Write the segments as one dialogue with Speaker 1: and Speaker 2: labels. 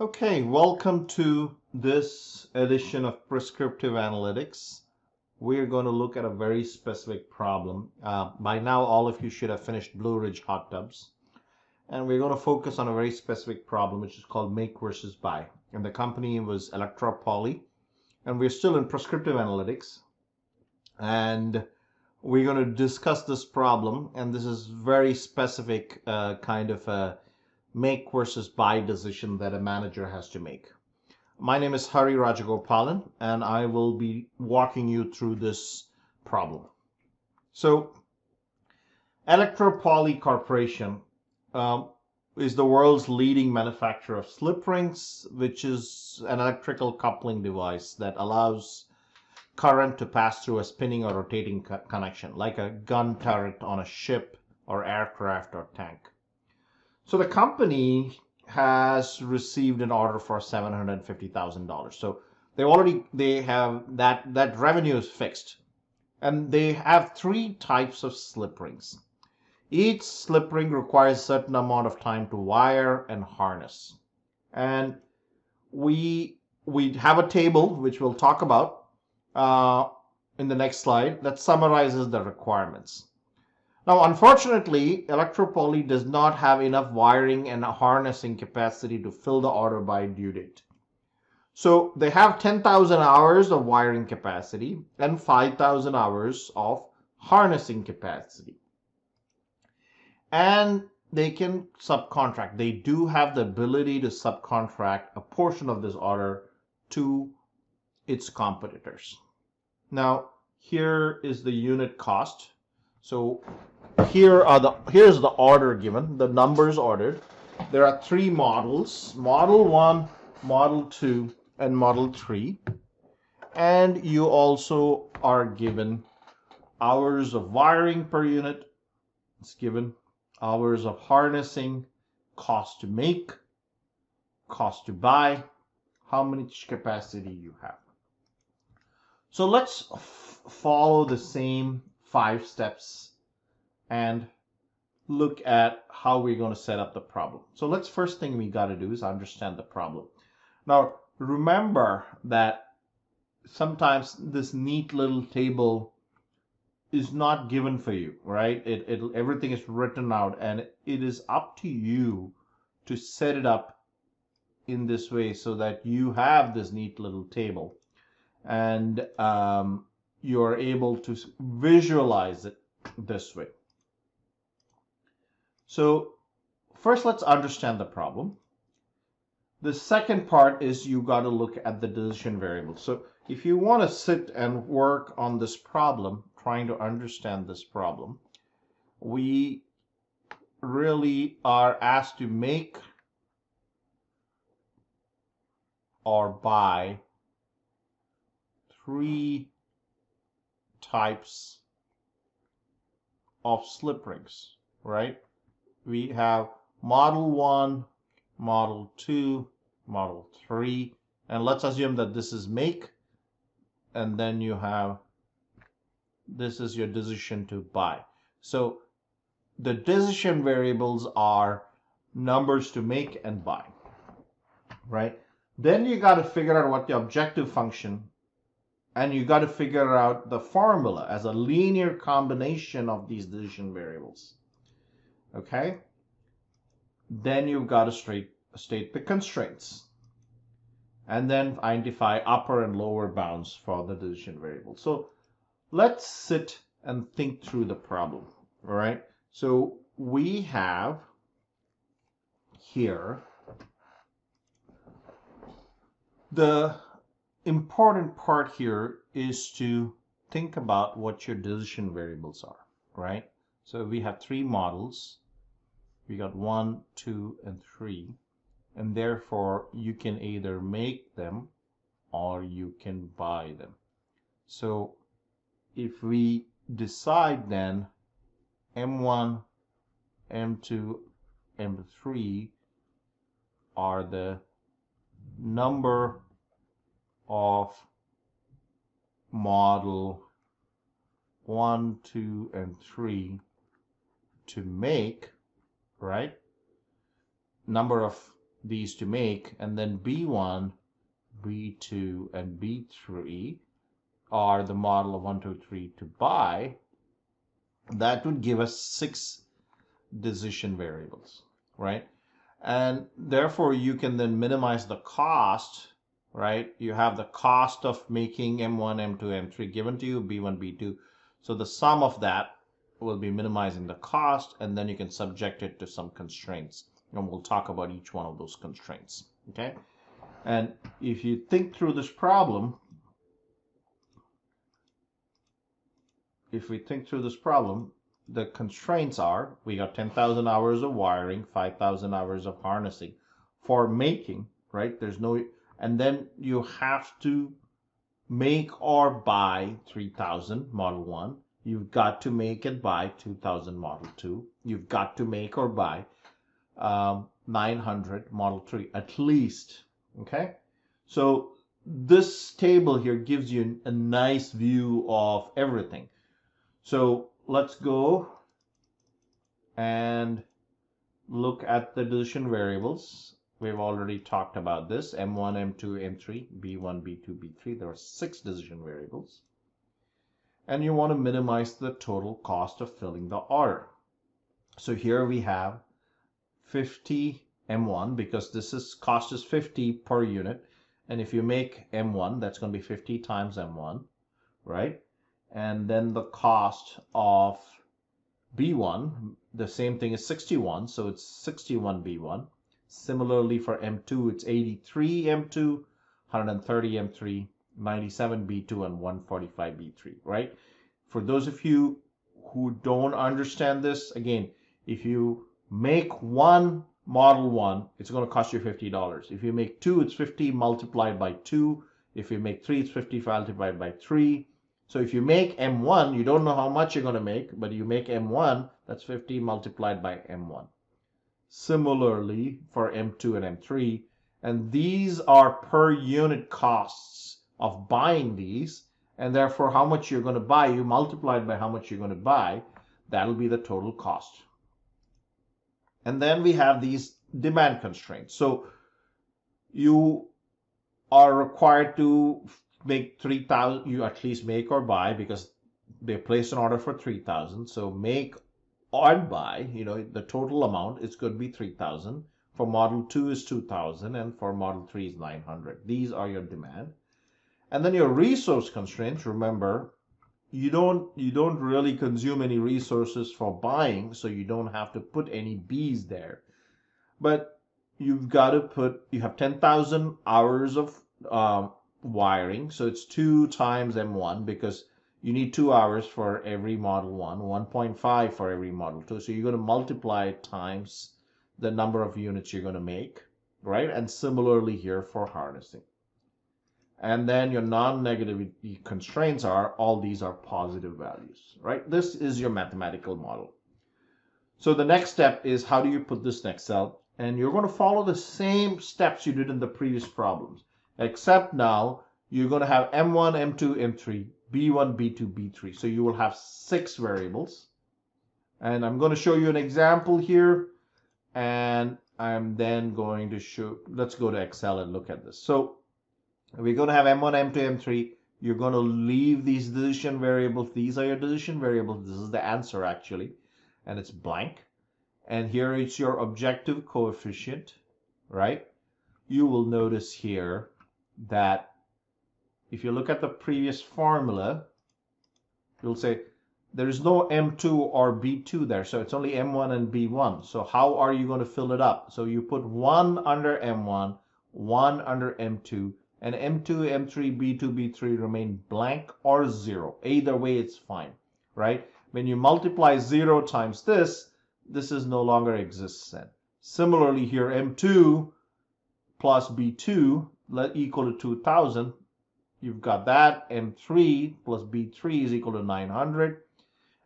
Speaker 1: Okay, welcome to this edition of Prescriptive Analytics. We're going to look at a very specific problem. By now, all of you should have finished Blue Ridge hot tubs. And we're going to focus on a very specific problem, which is called make versus buy. And the company was ElectroPoly. And we're still in Prescriptive Analytics. And we're going to discuss this problem. And this is very specific kind of a make versus buy decision that a manager has to make. My name is Hari Rajagopalan, and I will be walking you through this problem. So, ElectroPoly Corporation is the world's leading manufacturer of slip rings, which is an electrical coupling device that allows current to pass through a spinning or rotating connection, like a gun turret on a ship or aircraft or tank. So the company has received an order for $750,000. So they have that revenue is fixed, and they have three types of slip rings. Each slip ring requires a certain amount of time to wire and harness, and we have a table which we'll talk about in the next slide that summarizes the requirements. Now, unfortunately, ElectroPoly does not have enough wiring and harnessing capacity to fill the order by due date. So they have 10,000 hours of wiring capacity and 5,000 hours of harnessing capacity. And they can subcontract. They do have the ability to subcontract a portion of this order to its competitors. Now, here is the unit cost. So here's the order given, the numbers ordered. There are three models, Model 1, Model 2, and Model 3. And you also are given hours of wiring per unit. It's given hours of harnessing, cost to make, cost to buy, how much capacity you have. So let's follow the same 5 steps and look at how we're going to set up the problem. So first thing we got to do is understand the problem. Now, remember that sometimes this neat little table is not given for you, right? Everything is written out, and it is up to you to set it up in this way so that you have this neat little table, and you're able to visualize it this way. So first, let's understand the problem. The second part is you got to look at the decision variables. So if you want to sit and work on this problem, trying to understand this problem, we really are asked to make or buy 3 types of slip rings, right? We have Model 1, Model 2, Model 3, and let's assume that this is make, and then you have, this is your decision to buy. So the decision variables are numbers to make and buy, right? Then you got to figure out what the objective function, and you got to figure out the formula as a linear combination of these decision variables. Okay, then you've got to state the constraints, and then identify upper and lower bounds for the decision variable. So let's sit and think through the problem. All right, so we have here the important part here is to think about what your decision variables are, right? So we have 3 models. We got 1, 2, and 3, and therefore you can either make them or you can buy them. So if we decide then M1, M2, M3 are the number of model 1, 2, and 3 to make, right? Number of these to make, and then B1, B2, and B3 are the model of 1, 2, 3 to buy, that would give us 6 decision variables, right? And therefore you can then minimize the cost, right? You have the cost of making M1, M2, M3 given to you, B1, B2. So the sum of that will be minimizing the cost, and then you can subject it to some constraints. And we'll talk about each one of those constraints, okay? And if you think through this problem, the constraints are, we got 10,000 hours of wiring, 5,000 hours of harnessing for making, right? There's no, and then you have to make or buy 3,000 Model 1. You've got to make and buy 2,000 Model 2. You've got to make or buy 900 Model 3 at least, okay? So this table here gives you a nice view of everything. So let's go and look at the decision variables. We've already talked about this, M1, M2, M3, B1, B2, B3. There are 6 decision variables. And you want to minimize the total cost of filling the order. So here we have 50 M1, because this is cost is 50 per unit. And if you make M1, that's going to be 50 times M1, right? And then the cost of B1, the same thing is 61, so it's 61 B1. Similarly for M2, it's 83 M2, 130 M3, 97 B2, and 145 B3, right? For those of you who don't understand this, again, if you make one Model 1, it's going to cost you $50. If you make 2, it's 50 multiplied by 2. If you make 3, it's 50 multiplied by 3. So if you make M1, you don't know how much you're going to make, but you make M1, that's 50 multiplied by M1. Similarly for M2 and M3, and these are per unit costs of buying these, and therefore how much you're going to buy, you multiply it by how much you're going to buy, that'll be the total cost. And then we have these demand constraints. So you are required to make 3,000, you at least make or buy, because they place an order for 3,000. So make or buy, you know, the total amount is going to be 3,000. For Model 2 is 2,000, and for Model 3 is 900. These are your demand. And then your resource constraints, remember, you don't really consume any resources for buying, so you don't have to put any B's there. But you've got to put, you have 10,000 hours of wiring, so it's 2 times M1, because you need 2 hours for every Model 1, 1.5 for every Model 2. So you're going to multiply it times the number of units you're going to make, right? And similarly here for harnessing. And then your non-negativity constraints are, all these are positive values, right? This is your mathematical model. So the next step is, how do you put this in Excel? And you're going to follow the same steps you did in the previous problems, except now you're going to have M1, M2, M3, B1, B2, B3. So you will have 6 variables. And I'm going to show you an example here. And I'm then going to show, let's go to Excel and look at this. So we're going to have M1, M2, M3. You're going to leave these decision variables. These are your decision variables. This is the answer actually. And it's blank. And here is your objective coefficient, right? You will notice here that if you look at the previous formula, you'll say there is no M2 or B2 there. So it's only M1 and B1. So how are you going to fill it up? So you put 1 under M1, 1 under M2, and M2, M3, B2, B3 remain blank or 0. Either way, it's fine, right? When you multiply 0 times this is no longer exists then. Similarly here, M2 plus B2 equal to 2,000. You've got that. M3 plus B3 is equal to 900.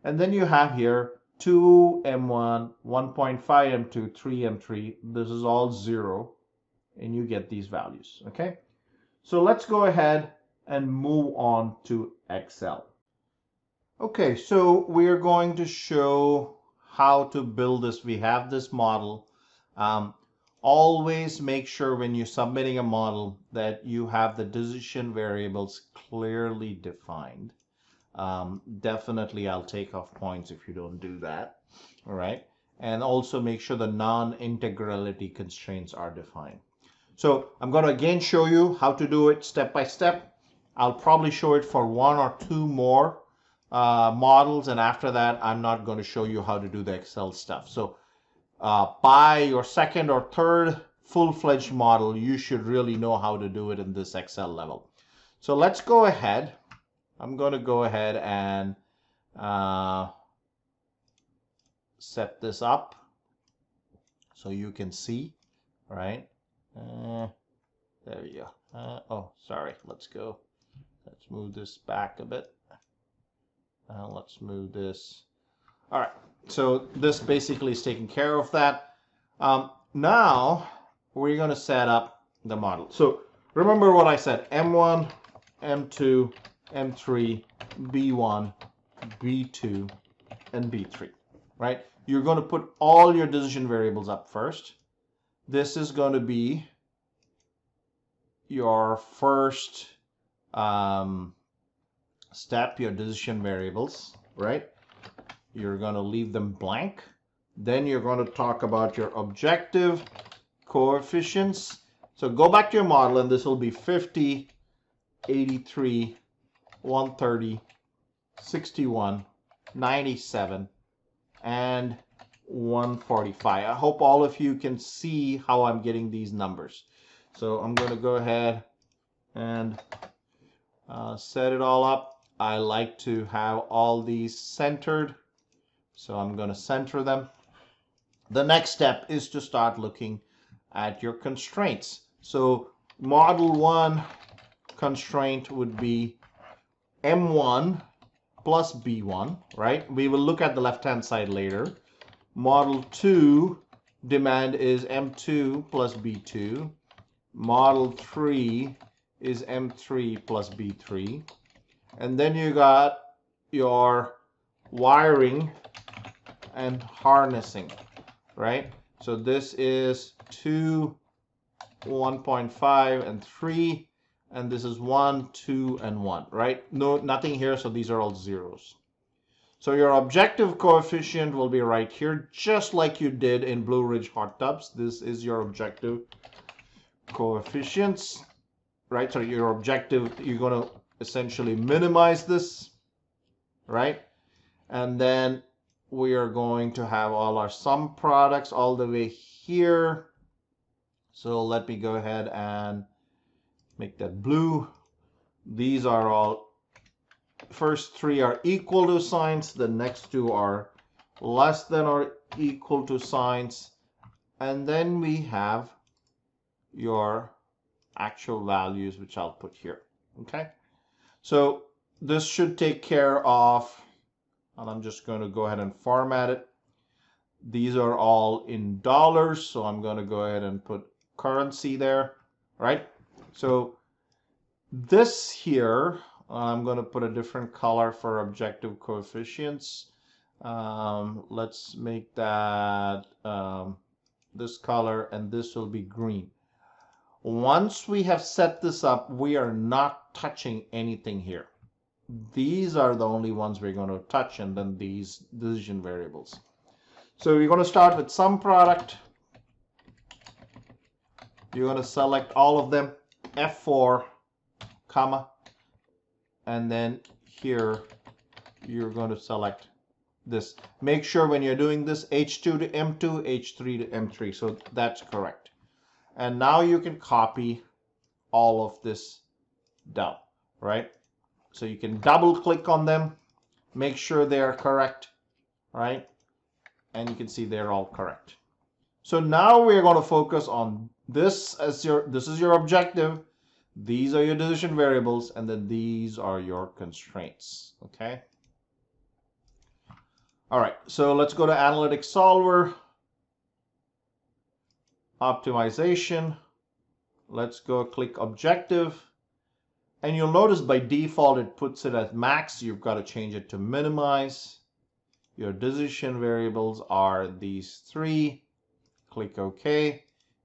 Speaker 1: And then you have here 2 M1, 1.5 M2, 3 M3. This is all 0. And you get these values, okay? So let's go ahead and move on to Excel. Okay, so we're going to show how to build this. We have this model. always make sure when you're submitting a model that you have the decision variables clearly defined. Definitely I'll take off points if you don't do that. All right. And also make sure the non-integrality constraints are defined. So I'm going to again show you how to do it step by step. I'll probably show it for 1 or 2 more models, and after that I'm not going to show you how to do the Excel stuff. So by your 2nd or 3rd full-fledged model, you should really know how to do it in this Excel level. So let's go ahead. I'm going to go ahead and set this up so you can see, right? There we go. Oh, sorry. Let's go. Let's move this back a bit. Let's move this. All right. So this basically is taking care of that. Now we're going to set up the model. So remember what I said: M1, M2, M3, B1, B2, and B3, right? You're going to put all your decision variables up first. This is going to be your first step, your decision variables, right? You're going to leave them blank. Then you're going to talk about your objective coefficients. So go back to your model, and this will be 50, 83, 130, 61, 97, and 145. I hope all of you can see how I'm getting these numbers. So I'm going to go ahead and set it all up. I like to have all these centered, so I'm going to center them. The next step is to start looking at your constraints. So model 1 constraint would be M1 plus B1, right? We will look at the left-hand side later. Model 2 demand is M2 plus B2. Model 3 is M3 plus B3. And then you got your wiring and harnessing, right? So this is 2, 1.5, and 3, and this is 1, 2, and 1, right? No, nothing here, so these are all zeros. So your objective coefficient will be right here, just like you did in Blue Ridge hot tubs. This is your objective coefficients, right? So your objective, you're going to essentially minimize this, right? And then we are going to have all our sum products all the way here. So let me go ahead and make that blue. These are all, first 3 are equal to signs, the next 2 are less than or equal to signs, and then we have your actual values, which I'll put here. Okay, so this should take care of, and I'm just going to go ahead and format it. These are all in dollars, so I'm going to go ahead and put currency there, right? So this here, I'm going to put a different color for objective coefficients. Let's make that this color, and this will be green. Once we have set this up, we are not touching anything here. These are the only ones we're going to touch, and then these decision variables. So we're going to start with sum product. You're going to select all of them, F4, comma, and then here you're going to select this. Make sure when you're doing this, H2 to M2, H3 to M3, so that's correct. And now you can copy all of this down, right? So you can double click on them, make sure they are correct, right? And you can see they're all correct. So now we're going to focus on this as this is your objective. These are your decision variables, and then these are your constraints, okay? All right, so let's go to Analytics Solver, Optimization. Let's go click Objective, and you'll notice by default it puts it at max. You've got to change it to minimize. Your decision variables are these 3. Click OK.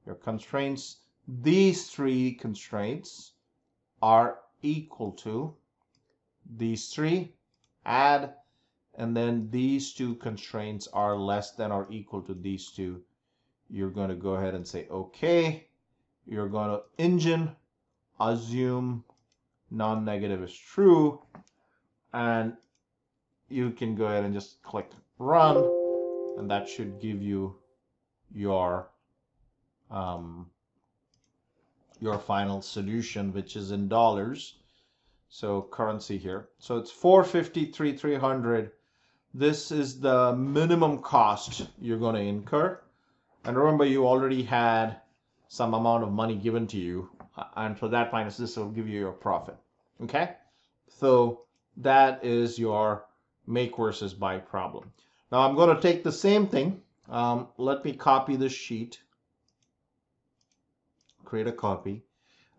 Speaker 1: your constraints, these three constraints are equal to these three, add, and then these two constraints are less than or equal to these two. You're going to go ahead and say okay. You're going to engine, assume non-negative is true, and you can go ahead and just click run, and that should give you your final solution, which is in dollars. So currency here. So it's 453,300. This is the minimum cost you're going to incur. And remember, you already had some amount of money given to you. And for that minus this will give you your profit. Okay? So that is your make versus buy problem. Now I'm going to take the same thing. Let me copy this sheet. Create a copy.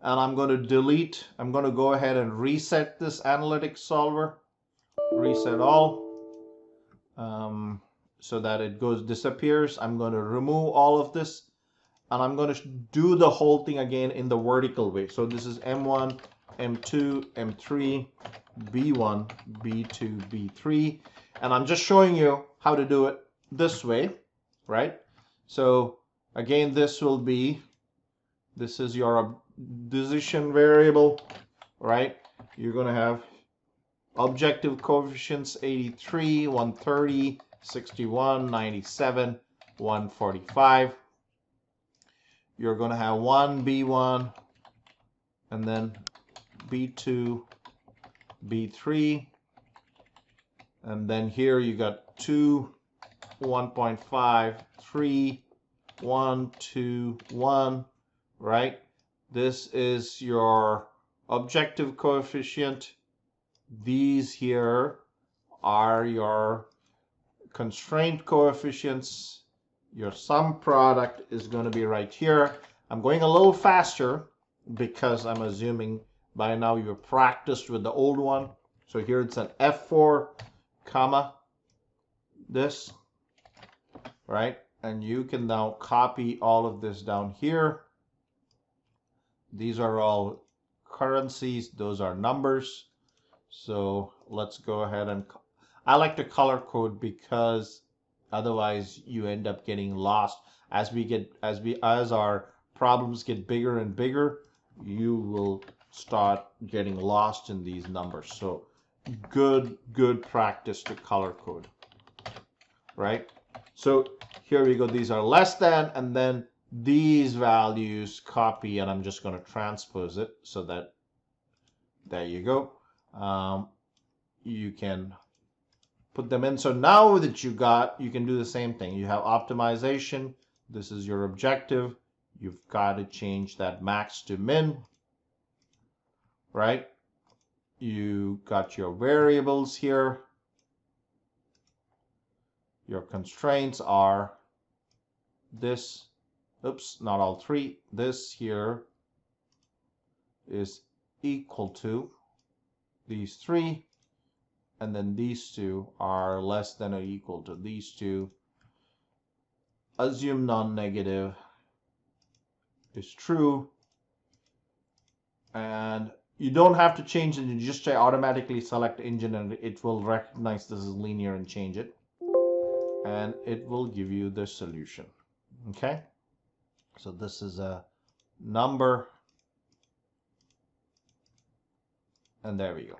Speaker 1: And I'm going to delete. I'm going to go ahead and reset this analytics solver. Reset all. So that it disappears. I'm going to remove all of this, and I'm going to do the whole thing again in the vertical way. So this is M1, M2, M3, B1, B2, B3, and I'm just showing you how to do it this way, right? So again, this is your decision variable, right? You're going to have objective coefficients 83, 130, 61, 97, 145. You're going to have 1 B1 and then B2, B3, and then here you got 2, 1.5, 3, 1, 2, 1, right? This is your objective coefficient. These here are your constraint coefficients. Your sum product is going to be right here. I'm going a little faster because I'm assuming by now you've practiced with the old one. So here it's an F4, comma, this, right? And you can now copy all of this down here. These are all currencies. Those are numbers. So let's go ahead and I like to color code because otherwise you end up getting lost as our problems get bigger and bigger. You will start getting lost in these numbers. So good practice to color code, right? So here we go. These are less than, and then these values copy, and I'm just going to transpose it so that there you go. You can put them in. So now that you can do the same thing. You have optimization. This is your objective. You've got to change that max to min, right? You got your variables here. Your constraints are this. Oops, not all three. This here is equal to these three, and then these two are less than or equal to these two. Assume non-negative is true, and you don't have to change it. You just automatically select engine and it will recognize this is linear and change it, and it will give you the solution. Okay, so this is a number, and there we go.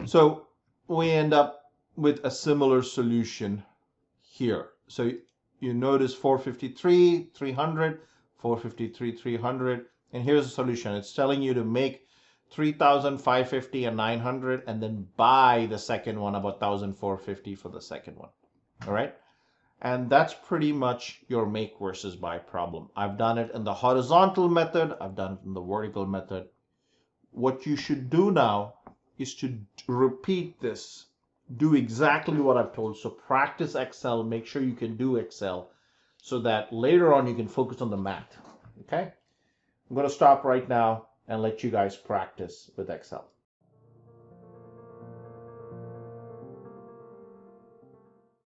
Speaker 1: So we end up with a similar solution here. So you notice 453, 300, 453, 300, and here's the solution. It's telling you to make 3,550 and 900, and then buy the second one about 1,450 for the second one. All right, and that's pretty much your make versus buy problem. I've done it in the horizontal method. I've done it in the vertical method. What you should do now is to repeat this. Do exactly what I've told. So practice Excel. Make sure you can do Excel so that later on you can focus on the math. Okay? I'm going to stop right now and let you guys practice with Excel.